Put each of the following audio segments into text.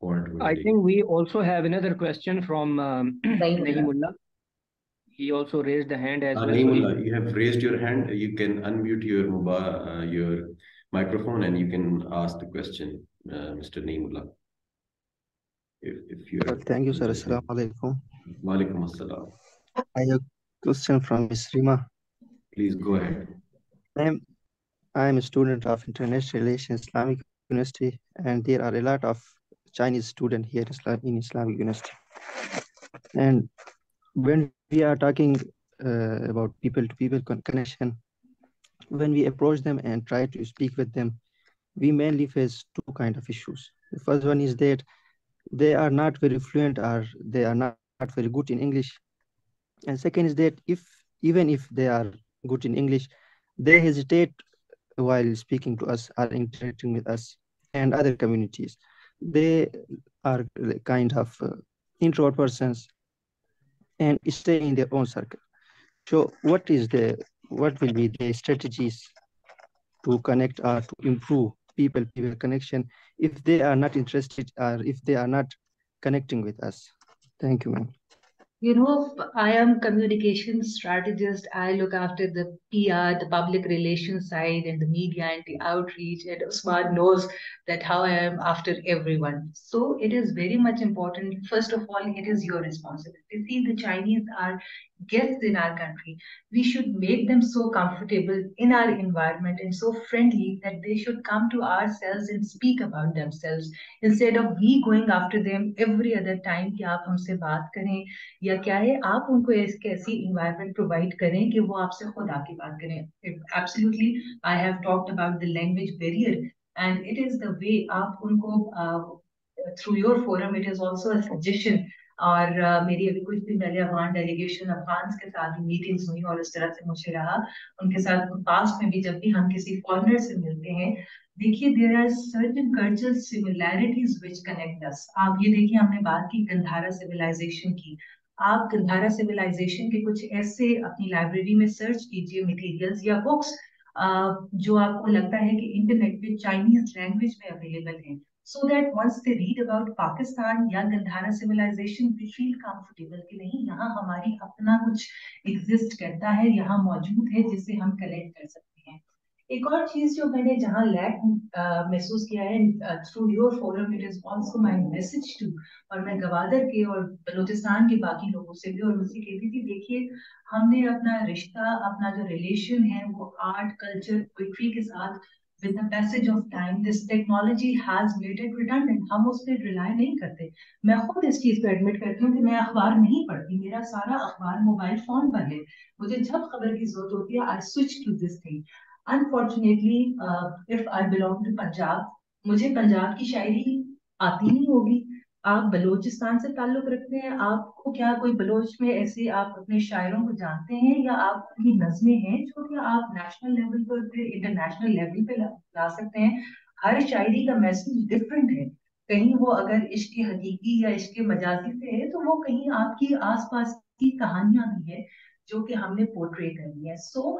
fault I verdict. think we also have another question from Naimullah. Naimullah. He also raised the hand as well. So Naimullah, you have raised your hand. You can unmute your your microphone and you can ask the question, Mr. Naimullah. If you're Thank you, sir. interested. Assalamu alaikum. Walaikum assalam. I have a question from Ms. Rima. Please go ahead. I am a student of International Relations Islamic University, and there are a lot of Chinese students here in Islamic University. And when we are talking about people-to-people connection, when we approach them and try to speak with them, we mainly face two kind of issues. The first one is that they are not very fluent or they are not very good in English. And second is that even if they are good in English, they hesitate while speaking to us or interacting with us and other communities. They are kind of introvert persons and stay in their own circle. So what will be the strategies to connect or to improve people-people connection if they are not interested or if they are not connecting with us? Thank you, ma'am. You know, I am communication strategist. I look after the PR, the public relations side, and the media and the outreach. And Usman knows that how I am after everyone. So it is very much important. First of all, it is your responsibility. See, the Chinese are guests in our country. We should make them so comfortable in our environment and so friendly that they should come to ourselves and speak about themselves instead of we going after them every other time कि आप हमसे बात करें या क्या है आप उनको एक ऐसी इन्वायरमेंट प्रोवाइड करें कि वो आपसे खुद आके बात करें absolutely I have talked about the language barrier and it is the way आप उनको through your forum it is also a suggestion और मेरी अभी कुछ दिन पहले अफगान डेलीगेशन अफगान के साथ भी मीटिंग्स हुई और इस तरह से मुझे रहा उनके साथ पास्ट में भी जब भी हम किसी फॉरनर से मिलते हैं देखिए there are certain cultural similarities which connect us आप ये देखिए हमने बात की गंधारा सिविलाइजेशन की आप गंधारा सिविलाइजेशन के कुछ ऐसे अपनी लाइब्रेरी में सर्च कीजिए मटेरियल्स या बुक्स जो आपको लगता है कि इंटरनेट पे चाइनीज लैंग्वेज में अवेलेबल है so that once they read about Pakistan या Gandhara civilization they feel comfortable कि नहीं यहाँ हमारी अपना कुछ exist करता है यहाँ मौजूद है जिससे हम कलेक्ट कर सकते हैं एक और चीज जो मैंने जहाँ लैक महसूस किया है through your forum it is also my message to और मैं गवादर के और बलूचिस्तान के बाकी लोगों से भी और उनसे कहती थी देखिए हमने अपना रिश्ता अपना जो रिलेशन है वो आर्ट कल्चर पोइट्री के साथ with the passage of time this technology has made it redundant हम उस पर रिलाय नहीं करते मैं खुद इस चीज को एडमिट करती हूँ कि मैं अखबार नहीं पढ़ती मेरा सारा अखबार मोबाइल फोन पर है मुझे जब खबर की जरूरत होती है I switch to this thing unfortunately if I belong to Punjab मुझे पंजाब की शायरी आती नहीं होगी आप बलोचिस्तान से ताल्लुक रखते हैं आपको क्या कोई बलोच में ऐसे आप अपने शायरों को जानते हैं या आपकी नज़में हैं जो कि आप नेशनल लेवल पर फिर इंटरनेशनल लेवल पे ला सकते हैं हर शायरी का मैसेज डिफरेंट है कहीं वो अगर इश्क हकीकी या इश्क मजाजी से है तो वो कहीं आपकी आसपास की कहानियां भी है जो कि हमने पोर्ट्रे करनी है सो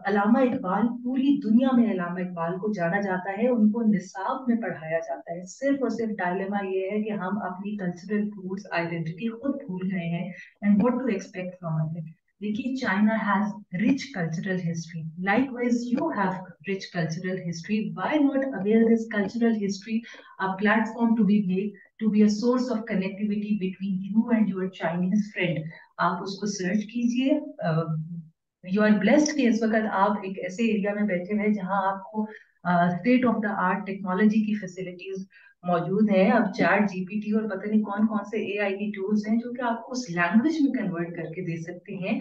अलामा इकबाल पूरी दुनिया में अलामा इकबाल को जाना जाता है उनको निसाब में पढ़ाया जाता है सिर्फ और सिर्फ डायलेमा ये है कि हम अपनी कल्चरल रूट्स आइडेंटिटी खुद भूल गए हैं and what to expect from other देखिए China has rich cultural history likewise you have rich cultural history why not aware this cultural history a platform to be made to be a source of connectivity between you and your Chinese friend आप उसको search कीजिए you are blessed कि इस वक्त आप एक ऐसे area में बैठे हैं जहां आपको state of the art technology की फैसिलिटीज मौजूद है अब चैट जीपीटी और पता नहीं कौन कौन से एआई की टूल्स हैं जो कि आपको उस लैंग्वेज में कन्वर्ट करके दे सकते हैं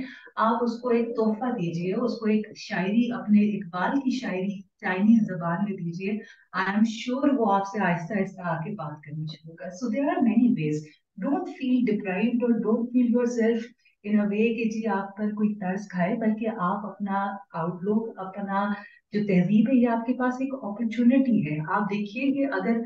आप उसको एक तोहफा दीजिए उसको एक शायरी अपने इकबाल की शायरी चाइनीज जबान में दीजिए आई एम श्योर वो आपसे आहिस्ता आहिस्ता आके बात करनी शुरू कर so there are many ways don't feel deprived और don't feel yourself in a way कि जी आप पर कोई तर्स खाए बल्कि आप अपना आउटलुक अपना जो तहजीब है ये आपके पास एक अपॉर्चुनिटी है आप देखिए कि अगर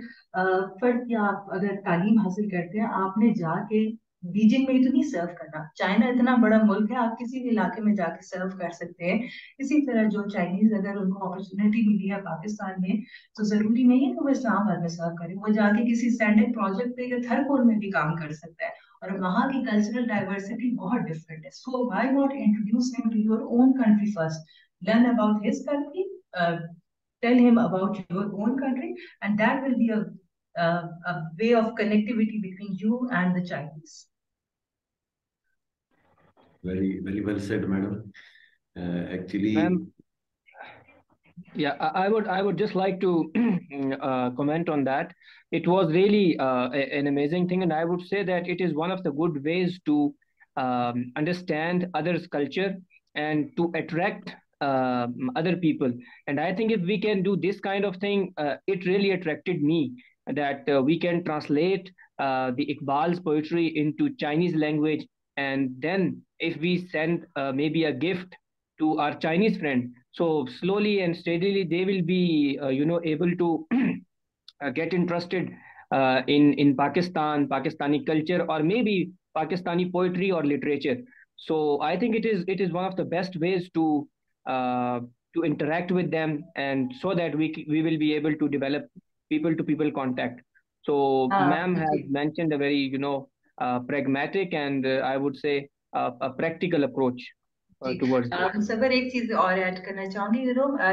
फर्द या आप अगर तालीम हासिल करते हैं आपने जाके बीजिंग में ही तो नहीं सर्व करना। चाइना इतना बड़ा मुल्क है, आप किसी भी इलाके में जाके सर्व कर सकते हैं। इसी तरह जो चाइनीज अगर उनको अपॉर्चुनिटी मिली है पाकिस्तान में, तो जरूरी नहीं है कि वो इस्लामाबाद में सर्व करें, वो जाके किसी स्टैंडर्ड प्रोजेक्ट पे या थरकोल में भी काम कर सकता है। और वहाँ की कल्चरल डाइवर्सिटी बहुत डिफरेंट है, so why not introduce him to your own country first, learn about his country, tell him about your own country, and that will be a way of connectivity between you and the Chinese. Very, very well said, madam. Actually, Ma'am, yeah, I would just like to comment on that. It was really an amazing thing, and I would say that it is one of the good ways to understand others' culture and to attract other people. And I think if we can do this kind of thing, it really attracted me that we can translate the Iqbal's poetry into Chinese language, and then if we send maybe a gift to our Chinese friend, so slowly and steadily they will be able to get interested in Pakistani culture, or maybe Pakistani poetry or literature. So I think it is one of the best ways uh, to interact with them, and so that we will be able to develop people to people contact. So ma'am has जी mentioned a very pragmatic and I would say a practical approach जी towards this. मुसव्वर एक चीज और add करना चाहूंगी,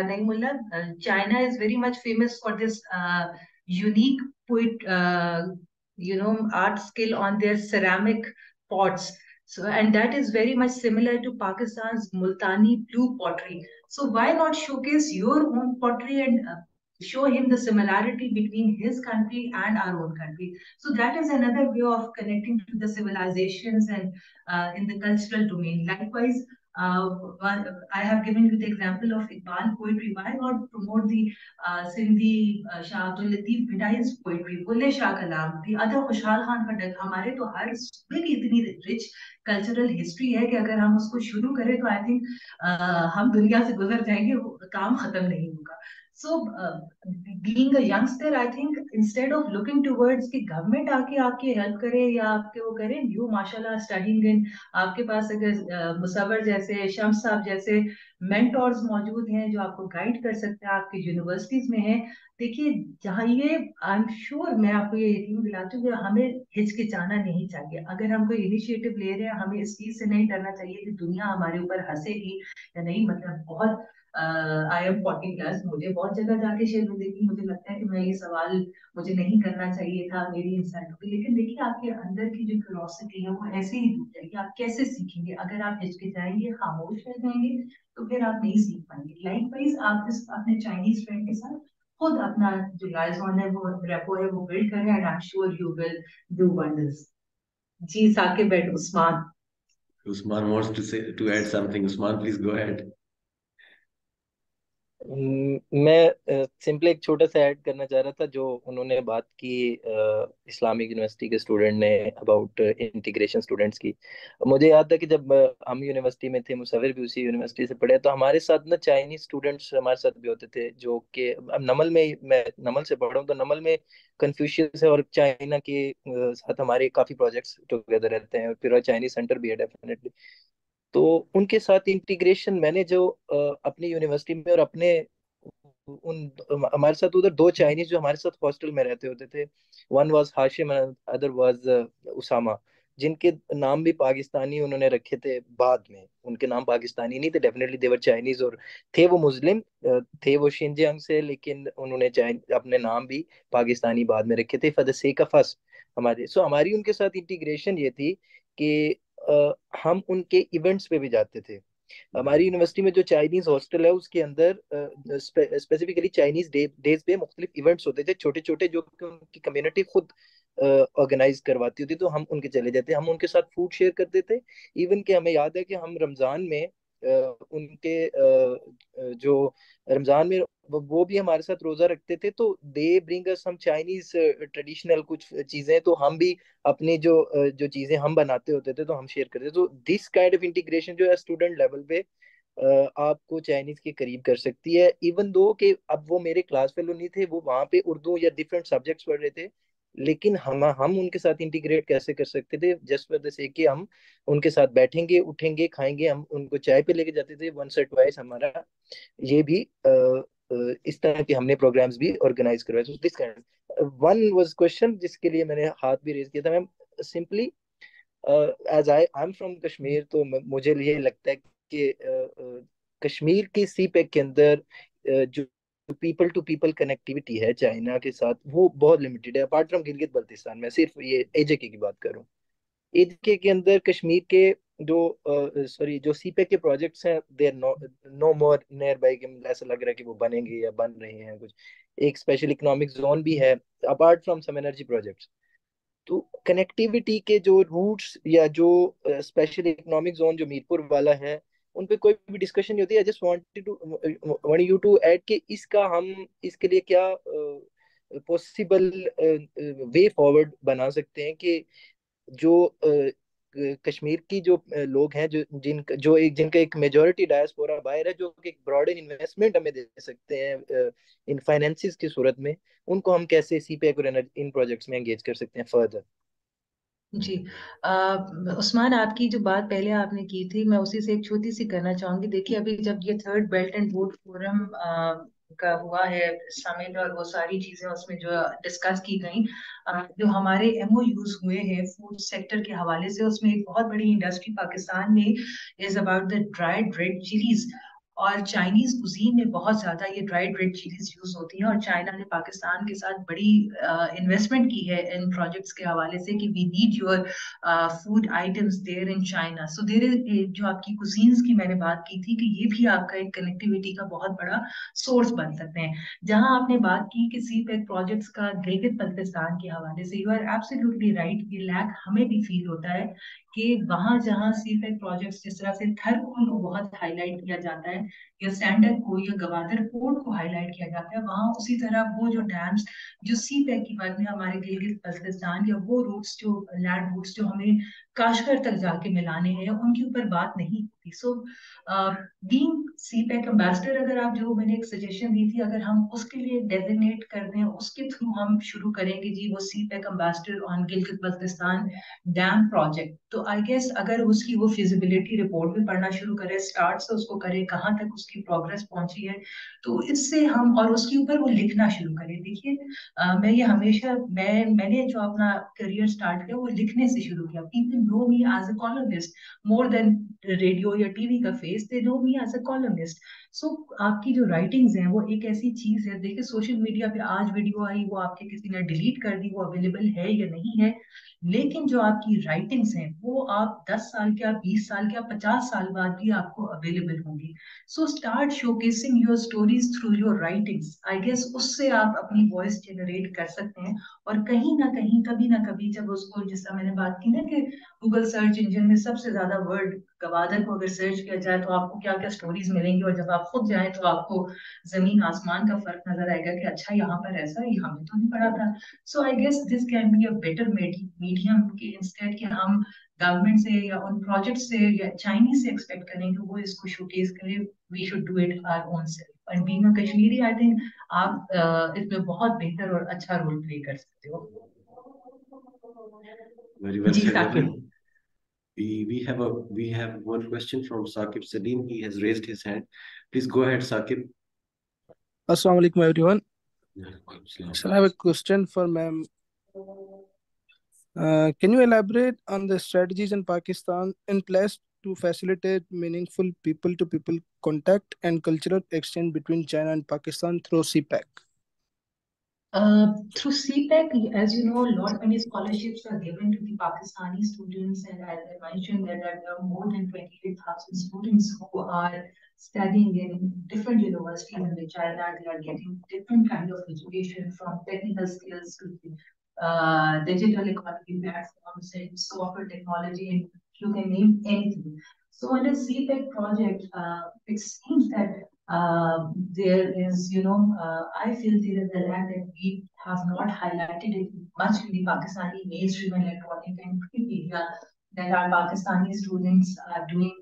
नहीं मुल्ला, China is very much famous for this unique poet art skill on their ceramic pots. So, and that is very much similar to Pakistan's Multani blue pottery. So, why not showcase your own pottery and show him the similarity between his country and our own country? So, that is another way of connecting to the civilizations and in the cultural domain. Likewise, I have given you the example of Iqbal poetry. Why not promote the Sindhi Shah Abdul Latif Bidai's poetry, Bulle Shah Kalam, the other खुशहाल खान का डग? हमारे तो हर सूबे की इतनी rich cultural history है कि अगर हम उसको शुरू करें तो आई थिंक हम दुनिया से गुजर जाएंगे, वो काम खत्म नहीं होगा. So, being a youngster, I think instead of looking towards कि गवर्नमेंट आके आपकी हेल्प करे या आपके वो करे, यू माशाल्लाह स्टडिंग इन, आपके पास अगर मुसव्वर जैसे, शम्स साहब जैसे मेंटोर्स मौजूद हैं जो आपको गाइड कर सकते हैं, आपकी यूनिवर्सिटीज में हैं. देखिए, जहाँ ये आई एम श्योर, मैं आपको ये यकीन दिलाती हूँ कि हमें हिचकिचाना नहीं चाहिए. अगर हम कोई इनिशिएटिव ले रहे हैं, हमें इस चीज से नहीं डरना चाहिए कि दुनिया हमारे ऊपर हंसेगी या नहीं. मतलब बहुत आई एम 40+, मुझे बहुत जगह जाके शेयर में देखी, मुझे लगता है कि मैं ये सवाल मुझे नहीं करना चाहिए था, मेरी इंसाइट होगी. लेकिन देखिए, आपके अंदर की जो क्यूरोसिटी है वो ऐसे ही डूब जाएगी. आप कैसे सीखेंगे? अगर आप हिचकिचाएंगे, खामोश रह जाएंगे, तो फिर आप नहीं सीख पाएंगे. लाइकवाइज आप इस अपने चाइनीज फ्रेंड के साथ खुद अपना जो लाइजॉन है, वो रेपो है, वो बिल्ड करें, and I am sure you will do wonders. जी Saqib and Usman. Usman wants to add something. Usman, please go ahead. मैं सिंपली एक छोटा सा ऐड करना चाह रहा था जो उन्होंने बात की इस्लामिक यूनिवर्सिटी के स्टूडेंट ने अबाउट इंटीग्रेशन स्टूडेंट्स की. मुझे याद था कि जब हम यूनिवर्सिटी में थे, मुसव्विर भी उसी यूनिवर्सिटी से पढ़े, तो हमारे साथ ना चाइनीज स्टूडेंट्स हमारे साथ भी होते थे, जो कि अब नमल में, मैं नमल से पढ़ रहा हूँ, तो नमल में कन्फ्यूशियस है और चाइना के साथ हमारे काफी प्रोजेक्ट्स टुगेदर रहते हैं, और फिर चाइनीज सेंटर भी है डेफिनेटली. तो उनके साथ इंटीग्रेशन मैंने जो अपनी यूनिवर्सिटी में और अपने उन हमारे साथ उधर दो चाइनीज जो हमारे साथ हॉस्टल में रहते होते थे, one was Hashim, other was Usama, जिनके नाम भी पाकिस्तानी उन्होंने रखे थे. बाद में उनके नाम पाकिस्तानी नहीं थे, डेफिनेटली देवर चाइनीज, और थे वो मुस्लिम, थे वो शिनजियांग से, लेकिन उन्होंने अपने नाम भी पाकिस्तानी बाद में रखे थे for the sake of us. हमारी उनके साथ इंटीग्रेशन ये थी कि हम उनके इवेंट्स पे भी जाते थे. हमारी यूनिवर्सिटी में जो चाइनीज हॉस्टल है उसके अंदर स्पेसिफिकली चाइनीज डेज पे मुख्तलिफ इवेंट्स होते थे, छोटे छोटे, जो कि उनकी कम्युनिटी खुद ऑर्गेनाइज करवाती होती, तो हम उनके चले जाते, हम उनके साथ फूड शेयर करते थे. इवन कि हमें याद है कि हम रमजान में उनके जो रमजान में वो भी हमारे साथ रोजा रखते थे, तो they bring us some Chinese traditional कुछ चीजें, तो हम भी अपनी जो चीजें हम बनाते होते थे तो हम शेयर करते थे. तो दिस काइंड ऑफ इंटीग्रेशन जो है स्टूडेंट लेवल पे आपको चाइनीज के करीब कर सकती है. इवन दो कि अब वो मेरे क्लास फेलो नहीं थे, वो वहाँ पे उर्दू या डिफरेंट सब्जेक्ट्स पढ़ रहे थे, लेकिन हम उनके साथ इंटीग्रेट कैसे कर सकते थे, जस्ट फॉर द सेक कि हम उनके साथ बैठेंगे, उठेंगे, खाएंगे, हम उनको चाय पे लेके जाते थे वंस और ट्वाइस। हमारा ये भी इस तरह के हमने प्रोग्राम्स भी ऑर्गेनाइज करवाए। तो this kind one was question जिसके लिए मैंने हाथ भी रेज किया था। Ma'am simply as I am from Kashmir, तो मुझे ये लगता है कि कश्मीर के सी पैक के अंदर जो पीपल टू पीपल कनेक्टिविटी है चाइना के साथ, वो बहुत लिमिटेड है। अपार्ट फ्रॉम गिलगित बल्तिस्तान, मैं सिर्फ ये एजेके की बात करूं, एजेके के अंदर कश्मीर के जो सॉरी जो सी पैक के प्रोजेक्ट्स हैं, they are no more nearby. ऐसा लग रहा है कि वो बनेंगे या बन रहे हैं कुछ। एक स्पेशल इकोनॉमिक जोन भी है apart from some energy projects. तो कनेक्टिविटी के जो रूट्स या जो स्पेशल इकोनॉमिक जोन जो मीरपुर वाला है, उन पे कोई भी डिस्कशन नहीं होती। I just want you to add कि इसका हम इसके लिए क्या पॉसिबल वे फॉरवर्ड बना सकते हैं कि जो कश्मीर की जो लोग हैं, जिनका एक मेजोरिटी डायस्पोरा बाहर है, जो कि एक ब्रॉडर इन्वेस्टमेंट हमें दे सकते हैं इन फाइनेंसिस की सूरत में, उनको हम कैसे सीपीएक और इन प्रोजेक्ट्स में एंगेज कर सकते हैं फर्दर। जी। उस्मान, आपकी जो बात पहले आपने की थी, मैं उसी से एक छोटी सी करना चाहूंगी। देखिए, अभी जब ये third belt and road forum का हुआ है समिट, और वो सारी चीजें उसमें जो डिस्कस की गई, जो हमारे एमओयूज हुए हैं फूड सेक्टर के हवाले से, उसमें एक बहुत बड़ी इंडस्ट्री पाकिस्तान में is about the dried red chillies. और चाइनीज कुजीन में बहुत ज्यादा ये ड्राइड रेड चिलीज यूज होती हैं, और चाइना ने पाकिस्तान के साथ बड़ी इन्वेस्टमेंट की है इन प्रोजेक्ट्स के हवाले से कि we need your food items there in China. So there is, जो आपकी कुजीन्स की मैंने बात की थी, कि ये भी आपका एक कनेक्टिविटी का बहुत बड़ा सोर्स बन सकते हैं। जहां आपने बात की कि सी पैक प्रोजेक्ट्स का गिलगित बल्तिस्तान के हवाले से, यू आर एब्सोल्युटली राइट। ये लैक हमें भी फील होता है कि वहां जहां सी पैक प्रोजेक्ट्स, जिस तरह से थरकोल को बहुत हाईलाइट किया जाता है, या सैंडल को या गवादर पोर्ट को हाईलाइट किया जाता है, वहां उसी तरह वो जो डैम्स जो सी पैक की बात में हमारे गिलगित बल्तिस्तान, या वो रूट्स जो लैंड रूट्स जो हमें काशगर तक जाके मिलाने हैं, उनके ऊपर बात नहीं होती। सो बीइंग सी पैक एम्बेसडर, अगर आप, जो मैंने एक सजेशन दी थी, अगर हम उसके लिए डेजिग्नेट कर दें, उसके थ्रू हम शुरू करेंगे जी वो CPEC ambassador on Gilgit Baltistan dam project, तो आई गेस अगर उसकी वो फिजिबिलिटी रिपोर्ट भी पढ़ना शुरू करे, स्टार्ट से उसको करे, कहाँ तक उसकी प्रोग्रेस पहुंची है, तो इससे हम, और उसके ऊपर वो लिखना शुरू करें। देखिए, मैं ये हमेशा, मैंने जो अपना करियर स्टार्ट किया वो लिखने से शुरू किया। People know me as a columnist more than radio या टीवी का face, they know me as a columnist. So आपकी जो राइटिंग्स हैं वो एक ऐसी चीज है, देखिए सोशल मीडिया पे आज वीडियो आई, वो आपके किसी ने डिलीट कर दी, वो अवेलेबल है या नहीं है, लेकिन जो आपकी राइटिंग्स हैं वो आप 10 साल के, आप 20 साल के, आप 50 साल बाद भी आपको अवेलेबल होंगी। So start showcasing your stories through your writings. I guess उससे आप अपनी वॉइस जनरेट कर सकते हैं, और कहीं ना कहीं, कभी ना कभी, जब उसको, जिस तरह मैंने बात की ना कि गूगल सर्च इंजन में सबसे ज्यादा वर्ड गवादर को अगर सर्च किया जाए तो आपको क्या क्या स्टोरीज मिलेंगी, और जब आप खुद जाएं तो आपको जमीन आसमान का फर्क नजर आएगा कि अच्छा यहाँ पर ऐसा है, ये हमें तो नहीं पड़ा था। So I guess this can be a better medium, कि इंस्टेड कि हम गवर्नमेंट से या उन प्रोजेक्ट से या चाइनीज से एक्सपेक्ट करें कि वो इसको शोकेस करें, we should do it our own self. And being a Kashmiri, I think आप इसमें बहुत बेहतर और अच्छा रोल प्ले कर सकते हो। Very well ji said, Ravi. Saqib. We have one question from Saqib Salim. He has raised his hand. Please go ahead, Saqib. Assalamu alaikum everyone. Salam. So I have a question for ma'am. Can you elaborate on the strategies in Pakistan in place to facilitate meaningful people-to-people contact and cultural exchange between China and Pakistan through CPEC? Through CPEC, as you know, a lot many scholarships are given to the Pakistani students, and as I mentioned, that there are more than 28,000 students who are studying in different universities in China. They are getting different kind of education, from technical skills to digital economy platforms and software technology, and you can name anything. So under CPEC project, it seems that there is, I feel there is a lack that we have not highlighted it much in the Pakistani mainstream electronic and print media, that our Pakistani students are doing.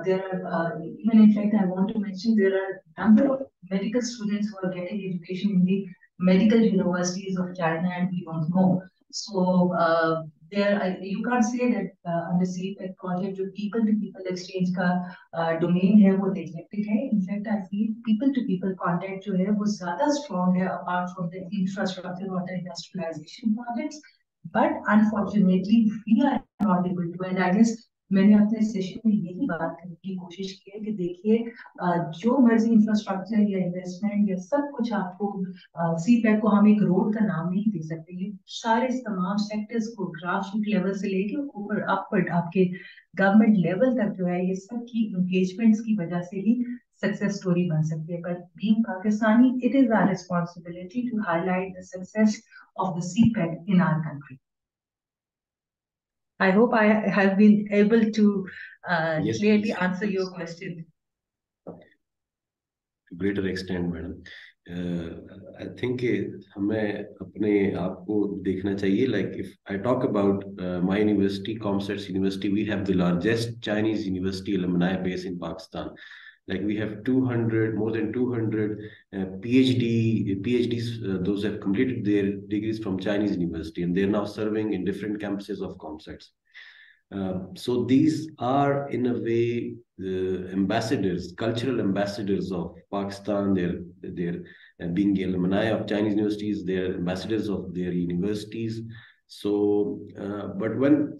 There are, even in fact, I want to mention there are number of medical students who are getting education in the medical universities of China and we don't know. So you can't say that under CPEC project जो people to people exchange का domain है वो neglected है. In fact, I feel people to people contact जो है वो ज़्यादा strong है apart from the infrastructure or the industrialization projects. But unfortunately, we are not able to. And I guess मैंने अपने सेशन में यही बात करने की कोशिश की है कि देखिए जो मर्जी इंफ्रास्ट्रक्चर या इन्वेस्टमेंट या सब कुछ आपको सीपैक को हम एक रोड का नाम नहीं दे सकते. ये सारे तमाम सेक्टर्स को ग्रासरूट लेवल से लेके ऊपर अपवर्ड आपके गवर्नमेंट लेवल तक जो है ये सब की एंगेजमेंट्स की वजह से ही सक्सेस स्टोरी बन सकती है. But being Pakistani, it is our responsibility to highlight the success of the CPEC in our country. I hope I have been able to Yes, clearly please. answer your question. To greater extent, madam. I think हमें अपने आप को देखना चाहिए. Like if I talk about my university, ComSets University, we have the largest Chinese university alumni base in Pakistan. Like we have 200, more than 200 PhDs, those have completed their degrees from Chinese university, and they're now serving in different campuses of ComSets. So these are, in a way, the ambassadors, cultural ambassadors of Pakistan. They're being alumni of Chinese universities. They're ambassadors of their universities. So, but when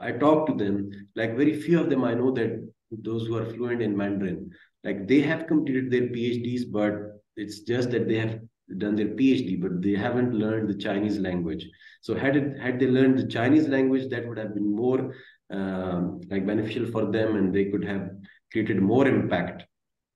I talk to them, like very few of them, I know that those who are fluent in Mandarin, like they have completed their PhDs, but it's just that they have done their PhD, but they haven't learned the Chinese language. So had they learned the Chinese language, that would have been more like beneficial for them, and they could have created more impact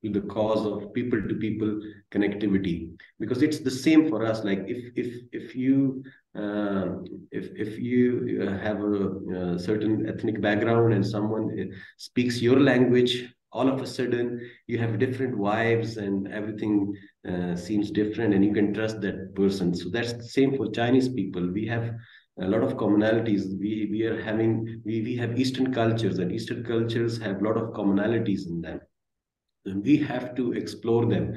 to the cause of people-to-people connectivity. Because it's the same for us. Like if you have a certain ethnic background and someone speaks your language, all of a sudden you have different vibes and everything seems different, and you can trust that person. So that's the same for Chinese people. We have a lot of commonalities. We have Eastern cultures, and Eastern cultures have a lot of commonalities in them. And we have to explore them.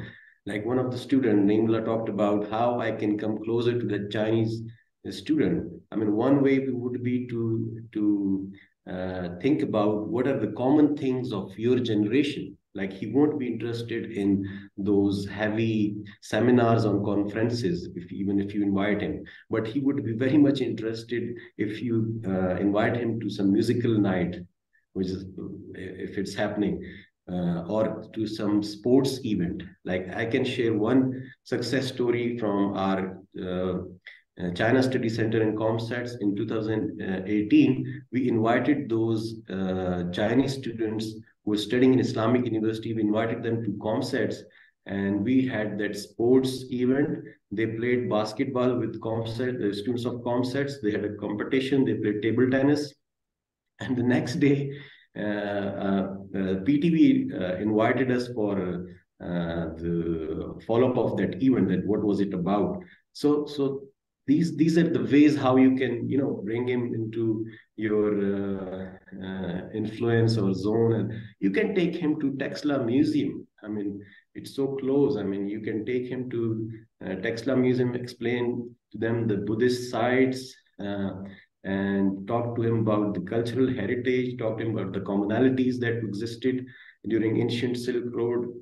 Like one of the students, Naimla, talked about how I can come closer to the Chinese student. I mean, one way would be to think about what are the common things of your generation. Like he won't be interested in those heavy seminars on conferences, even if you invite him. But he would be very much interested if you invite him to some musical night, which is if it's happening. Or to some sports event. Like I can share one success story from our China Study Center in ComStats in 2018. We invited those Chinese students who were studying in Islamic University. We invited them to ComStats, and we had that sports event. They played basketball with ComStats, the students of ComStats. They had a competition. They played table tennis, and the next day, PTV invited us for the follow-up of that event. That what was it about? So these are the ways how you can bring him into your influence or zone, and you can take him to Texla Museum. I mean, it's so close. I mean, you can take him to Texla Museum, explain to them the Buddhist sites. And talk to him about the cultural heritage, talk to him about the commonalities that existed during ancient Silk Road.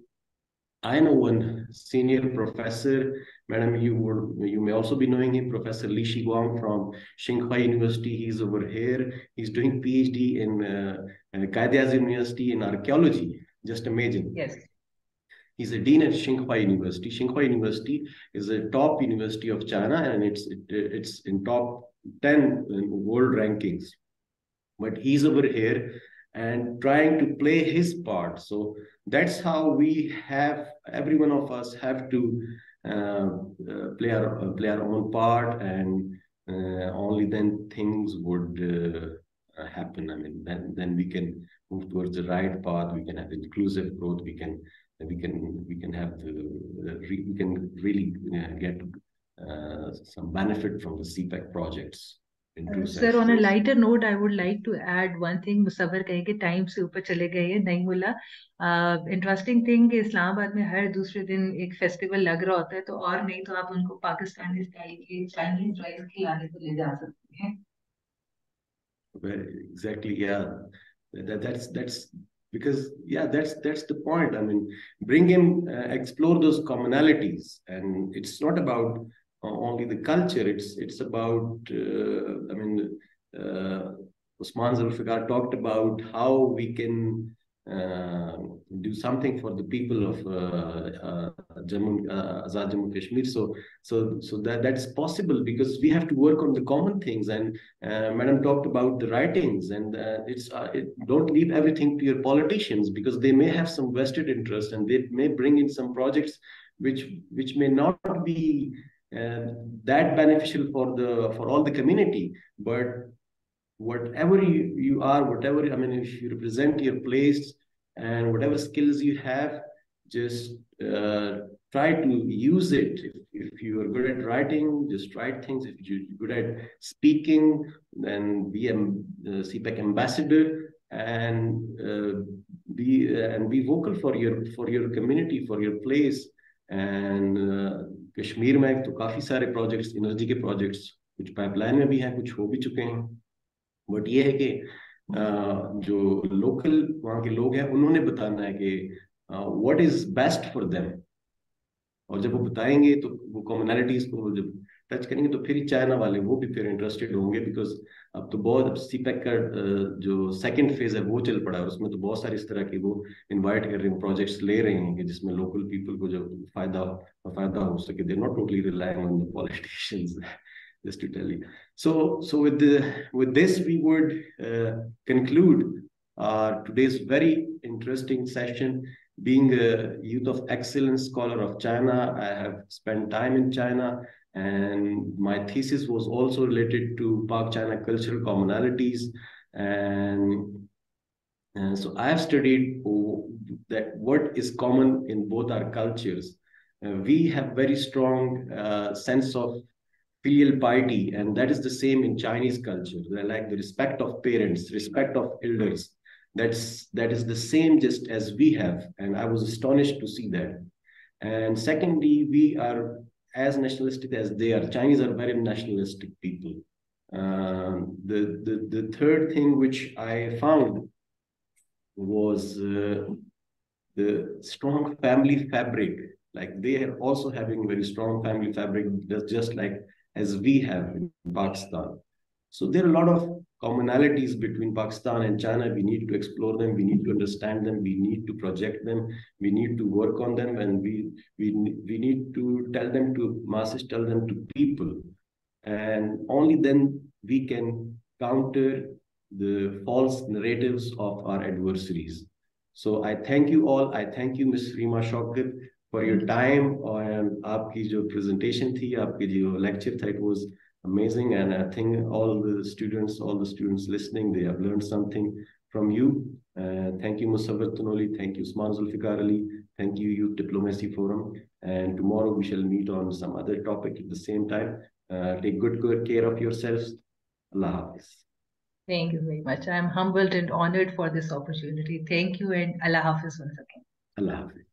I know one senior professor, madam, you may also be knowing him, Professor Li Shiguang from Tsinghua University. He's over here. He's doing PhD in Qaid-e-Azam University in archaeology. Just imagine. Yes. He's a dean at Tsinghua University. Tsinghua University is a top university of China, and it's in top 10 world rankings. But he's over here and trying to play his part. So that's how we have, every one of us have to play our own part, and only then things would happen. I mean, then we can move towards the right path. We can have inclusive growth. We can have we can really get some benefit from the CPEC projects. in true Sir, sense. on a lighter note, I would like to add one thing. Musavvar कहे कि time से ऊपर चले गए हैं, नहीं बोला. Interesting thing कि इस्लामाबाद में हर दूसरे दिन एक फेस्टिवल लग रहा होता है, तो और नहीं तो आप उनको पाकिस्तानी स्टाइल के चाइनीज राइस खिलाने को ले जा सकते हैं. Exactly, yeah. That's because that's the point. I mean, bring him, explore those commonalities, and it's not about only the culture. It's about Usman Zulfikar talked about how we can do something for the people of Azad Jammu Kashmir. So that's possible because we have to work on the common things. And Madam talked about the writings, and don't leave everything to your politicians because they may have some vested interest and they may bring in some projects which may not be that beneficial for all the community. But whatever you are, whatever, I mean, if you represent your place and whatever skills you have, just try to use it. If you are good at writing, just write things. If you're good at speaking, then be a CPEC ambassador and be vocal for your community, for your place. And Kashmir में तो काफी सारे projects, energy के projects कुछ pipeline में भी हैं, कुछ हो भी चुके हैं. बट ये है कि जो लोकल वहाँ के लोग हैं उन्होंने बताना है कि what is best for them. और जब वो बताएंगे तो वो कॉमनैलिटीज को जब टच करेंगे तो फिर चाइना वाले वो भी फिर इंटरेस्टेड होंगे. बिकॉज अब तो बहुत सीपैक का जो सेकंड फेज है वो चल पड़ा है. उसमें तो बहुत सारी इस तरह की वो इनवाइट कर रहे हैं, प्रोजेक्ट्स ले रहे हैं कि जिसमें लोकल पीपल को जो फायदा हो सके. They not totally relying on the politicians, just to tell you. So with this we would conclude today's very interesting session. Being a youth of excellence scholar of China, I have spent time in China, and my thesis was also related to Pak-China cultural commonalities. And so I have studied that what is common in both our cultures. We have very strong sense of filial piety, and that is the same in Chinese culture. They're like the respect of parents, respect of elders. That is the same just as we have, and I was astonished to see that. And secondly, we are as nationalistic as they are. Chinese are very nationalistic people. The third thing which I found was the strong family fabric. Like they are also having very strong family fabric, just like as we have in Pakistan. So there are a lot of commonalities between Pakistan and China. We need to explore them. We need to understand them. We need to project them. We need to work on them, and we need to tell them to masses, tell them to people, and only then we can counter the false narratives of our adversaries. So I thank you all. I thank you, Ms. Rima Shaukat, for your time. And आपकी जो presentation थी, आपकी जो lecture था, it was amazing. And I think all the students listening, they have learned something from you. Thank you, Musawwir Tanoli. Thank you, Usman Zulfikar Ali. Thank you, Youth Diplomacy Forum. And tomorrow we shall meet on some other topic at the same time. Take good care of yourselves. Allah Hafiz. Thank you very much. I am humbled and honored for this opportunity. Thank you, and Allah Hafiz once again. Allah Hafiz.